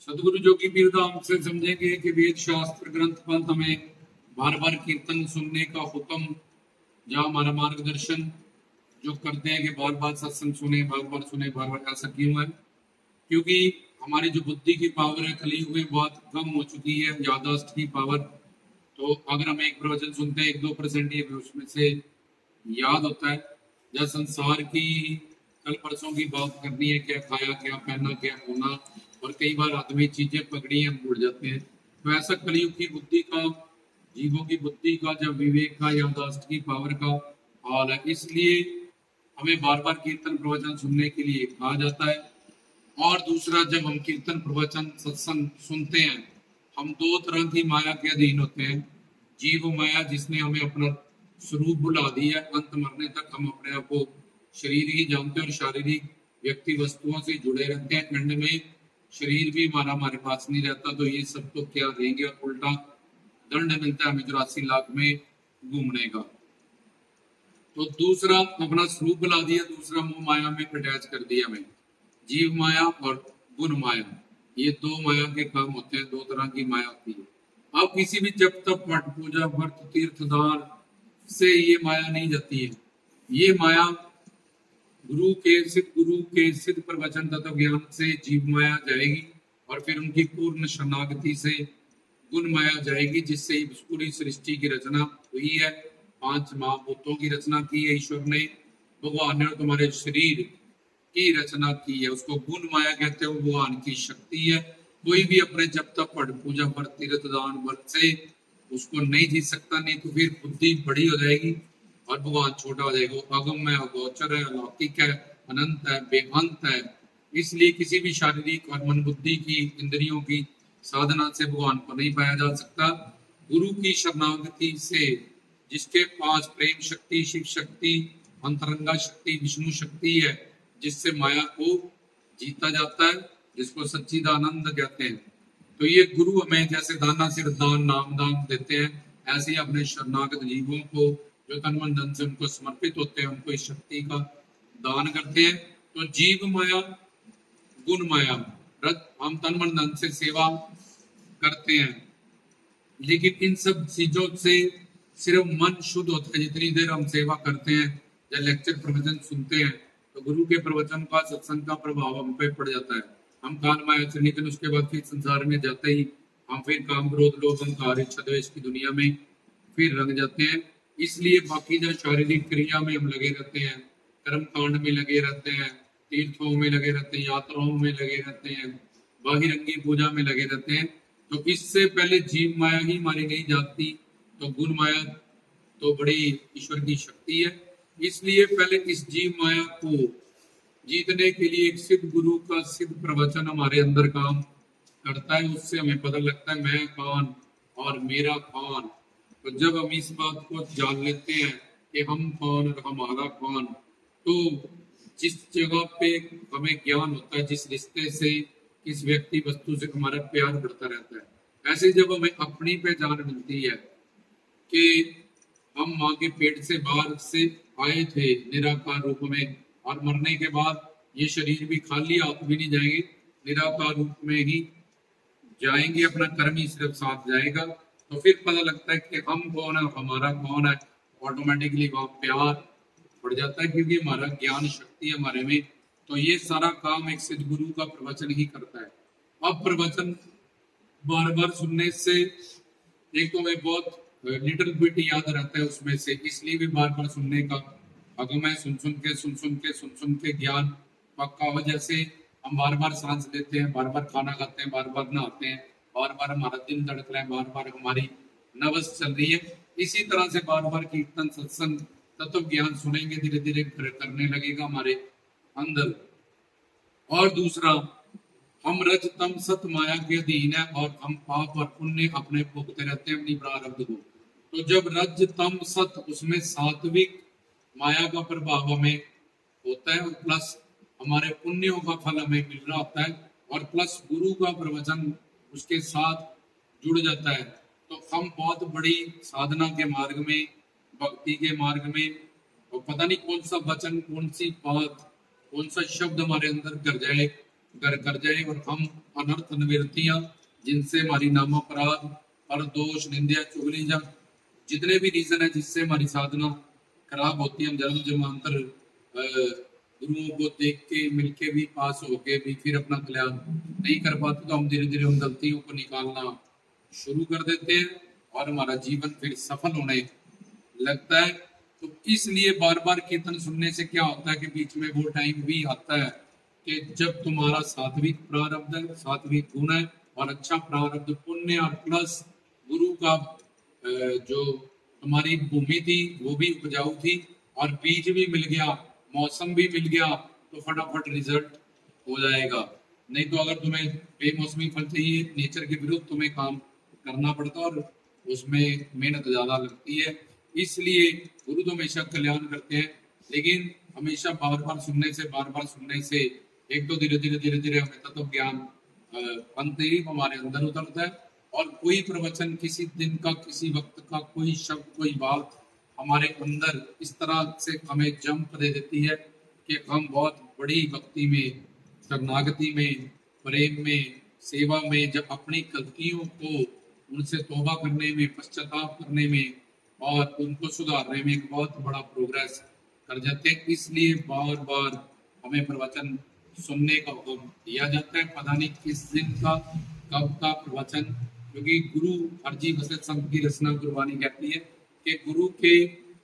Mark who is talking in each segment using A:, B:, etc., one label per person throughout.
A: सदगुरु जोगी पीर धाम से समझेंगे कि वेद शास्त्र ग्रंथ पंथ हमें बार बार कीर्तन सुनने का हुक्म, जहाँ हमारा मार्गदर्शन जो करते हैं कि बार बार सत्संग सुने, बार बार सुने, बार बार, ऐसा क्यों है? क्योंकि हमारी जो बुद्धि की पावर है कलयुग में बहुत कम हो चुकी है, यादाश्त की पावर। तो अगर हम एक प्रवचन सुनते हैं 1-2% ये उसमें से याद होता है। या संसार की कल परसों की बात करनी है, क्या खाया, क्या पहना, क्या होना, और कई बार आदमी चीजें पकड़ी हम भूल जाते हैं। तो ऐसा कलयुग की बुद्धि का, जीवों की बुद्धि का, जब विवेक का, यादाश्त की पावर का हाल है। इसलिए हमें बार बार कीर्तन प्रवचन सुनने के लिए कहा जाता है। और दूसरा, जब हम कीर्तन प्रवचन सत्संग सुनते हैं, हम दो तरह की माया के अधीन होते हैं। जीव माया, जिसने हमें अपना स्वरूप भुला दिया, अंत मरने तक हम अपने आप को शरीर ही जानते हैं और शारीरिक व्यक्ति वस्तुओं से जुड़े रहते हैं। एंड में शरीर भी हमारे पास नहीं रहता, तो ये सब तो क्या देंगे, और उल्टा दंड मिलता है हमें 84 लाख में घूमने का। तो दूसरा, अपना स्वरूप बुला दिया, दूसरा मोह माया में अटैच कर दिया हमें। जीव माया और गुण माया, ये दो माया के काम होते हैं, दो तरह की माया होती है। आप किसी भी जब तक मठ पूजा व्रत तीर्थ दान से ये माया नहीं जाती है। ये माया गुरु के सिद्ध प्रवचन तत्व ज्ञान से जीव माया जाएगी, और फिर उनकी पूर्ण शरणागति से गुण माया जाएगी, जिससे पूरी सृष्टि की रचना हुई है। 5 महाभूतों की रचना की है ईश्वर ने, भगवान ने तुम्हारे शरीर की रचना की है। उसको गुण माया कहते हैं, वो भगवान की शक्ति है। कोई भी अपने जब तक पढ़ पूजा पर तीर्थ दान बल से उसको नहीं जीत सकता, नहीं तो फिर बुद्धि बड़ी हो जाएगी और भगवान छोटा हो जाएगा। वो अगम है, अगोचर है, अलौकिक है, अनंत है, बेअंत है। इसलिए किसी भी शारीरिक और मन बुद्धि की इंद्रियों की साधना से भगवान को नहीं पाया जा सकता। गुरु की शरणागति से, जिसके पास प्रेम शक्ति, शिव शक्ति, अंतरंगा शक्ति, विष्णु शक्ति है, जिससे माया को जीता जाता है, जिसको सच्चिदानंद कहते हैं। तो ये गुरु हमें जैसे दाना सिर दान, नाम दान देते हैं, ऐसे ही अपने शरणागत जीवों को जो तन मन धन से उनको समर्पित होते हैं, उनको इस शक्ति का दान करते हैं। तो जीव माया, गुण माया, हम तन मन धन से सेवा करते हैं, लेकिन इन सब चीजों से सिर्फ मन शुद्ध होता है जितनी देर हम सेवा करते हैं या लेक्चर प्रवचन सुनते हैं। तो गुरु के प्रवचन का, सत्संग का प्रभाव हम पे पड़ जाता है। हम कान माया से, लेकिन उसके बाद फिर संसार में जाते ही हम फिर काम, क्रोध, लोभ, अहंकार, इच्छा, द्वेष की दुनिया में फिर रंग जाते हैं। इसलिए बाकी जो शारीरिक क्रिया में हम लगे रहते हैं, कर्म कांड में लगे रहते हैं, तीर्थों में लगे रहते हैं, यात्राओं में लगे रहते हैं, बाहिरंगी पूजा में लगे रहते हैं। तो इससे पहले जीव माया ही मारी नहीं जाती। तो गुण माया तो बड़ी ईश्वर की शक्ति है। इसलिए पहले इस जीव माया को जीतने के लिए एक सिद्ध गुरु का सिद्ध प्रवचन हमारे अंदर काम करता है। उससे हमें पता लगता है मैं कौन और मेरा कौन। तो जब हम इस बात को जान लेते हैं कि हम कौन और हमारा कौन, तो जिस जगह पे हमें ज्ञान होता है, जिस रिश्ते से, किस व्यक्ति वस्तु से हमारा प्यार बढ़ता रहता है, ऐसे जब हमें अपनी पहचान मिलती है कि हम माँ के पेट से बाहर से आए थे निराकार रूप में, और मरने के बाद ये शरीर भी खाली हाथ भी नहीं जाएंगे, निराकार रूप में ही जाएंगे, अपना कर्म ही सिर्फ साथ जाएगा। तो फिर पता लगता है कि हम कौन है, हमारा कौन है। ऑटोमेटिकली वहाँ प्यार बढ़ जाता है, क्योंकि हमारा ज्ञान शक्ति है हमारे में। तो ये सारा काम एक सिद्ध गुरु का प्रवचन ही करता है। अब प्रवचन बार बार सुनने से एक तो हमें बहुत लिटिल बिट याद रहता है उसमें से, इसलिए भी बार बार सुनने का अगम है। सुन सुन के ज्ञान पक्का हो। जैसे हम बार बार सांस लेते हैं, बार बार खाना खाते हैं, बार बार नहाते हैं, बार बार हमारा दिल धड़क रहा है, बार बार हमारी नब्ज चल रही है, इसी तरह से बार बार कीर्तन सत्संग तत्व ज्ञान सुनेंगे, धीरे धीरे करने लगेगा हमारे अंदर। और दूसरा, हम रज तम सत माया के अधीन है, और हम पाप और पुण्य अपने भोगते रहते हैं अपनी प्रारब्ध को। तो जब रज तम सत, उसमें सात्विक माया का प्रभाव हमें होता है, और प्लस हमारे पुण्यों का फल हमें मिल रहा होता है, और प्लस गुरु का प्रवचन उसके साथ जुड़ जाता है। तो हम बहुत बड़ी साधना के मार्ग में, भक्ति के मार्ग में, और पता नहीं कौन सा वचन, कौन सी बात, कौन सा शब्द हमारे अंदर कर जाए, कर जाए और हम अनर्थ निवृत्तियां जिनसे हमारी नाम अपराध और दोष निंदा चुगली जा जितने भी रीजन है जिससे हमारी साधना खराब होती है, हम जन्म जन्मांतर गुरुओं को देख के मिलके भी पास होके भी फिर अपना कल्याण नहीं कर पाते, तो हम धीरे धीरे उन गलतियों को निकालना शुरू कर देते हैं और हमारा जीवन फिर सफल होने लगता है। तो इसलिए बार बार कीर्तन सुनने से क्या होता है कि बीच में वो टाइम भी आता है कि जब तुम्हारा सात्विक प्रारब्ध है, सात्विक गुण है और अच्छा प्रारब्ध पुण्य और प्लस गुरु का जो तुम्हारी भूमि थी वो भी उपजाऊ थी और बीज भी मिल गया, मौसम भी मिल गया, तो फटाफट रिजल्ट हो जाएगा। नहीं तो अगर तुम्हें बेमौसमी फल चाहिए, नेचर के विरुद्ध तुम्हें काम करना पड़ता और उसमें मेहनत ज्यादा लगती है। इसलिए गुरु तो हमेशा कल्याण करते हैं, लेकिन हमेशा बार बार सुनने से एक तो धीरे धीरे हमें तत्व ज्ञान पंथ ही हमारे अंदर उतरता है और कोई प्रवचन किसी दिन का, किसी वक्त का, कोई शब्द, कोई बात हमारे अंदर इस तरह से हमें जंप दे देती है कि हम बहुत बड़ी भक्ति में, शरणागति में, प्रेम में, सेवा में, जब अपनी गलतियों को उनसे तौबा करने में, पश्चाताप करने में और उनको सुधारने में एक बहुत बड़ा प्रोग्रेस कर जाते हैं। इसलिए बार बार हमें प्रवचन सुनने का हुक्म दिया जाता है। पता नहीं किस दिन का, कब का प्रवचन, क्योंकि गुरु हरजी वसत संत की रचना गुरबानी कहती है कि गुरु के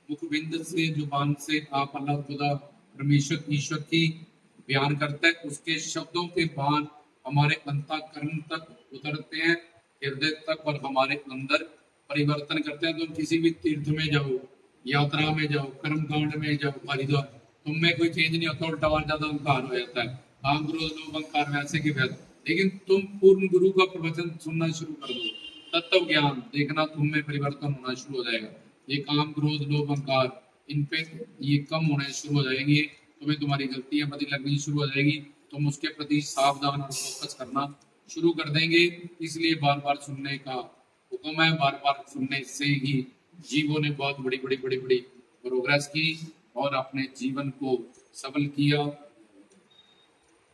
A: मुखबिंद से, जुबान से आप अल्लाह खुदा परमेश्वर ईश्वर की बयान करता है, उसके शब्दों के बाण हमारे अंतःकरण तक उतरते हैं, हृदय तक, और हमारे अंदर परिवर्तन करते हैं। तुम किसी भी तीर्थ में जाओ, यात्रा में जाओ, कर्म कांड में जाओ, हरिद्वार, तुम में कोई चेंज नहीं होता, उल्टा और ज्यादा अहंकार हो जाता है, काम क्रोध लोभ अहंकार वैसे के वैसे। लेकिन तुम पूर्ण गुरु का प्रवचन सुनना शुरू कर दो, तत्व ज्ञान देखना, तुम में परिवर्तन होना शुरू हो जाएगा। ये काम क्रोध लोभ अहंकार इन पे ये कम होने शुरू हो जाएंगे, तुम्हें तुम्हारी गलतियां पता लगनी शुरू हो जाएगी, तुम उसके प्रति सावधान और फोकस करना शुरू कर देंगे। इसलिए बार बार सुनने का हुक्म है। बार बार सुनने से ही जीवों ने बहुत बड़ी बड़ी प्रोग्रेस की और अपने जीवन को सफल किया।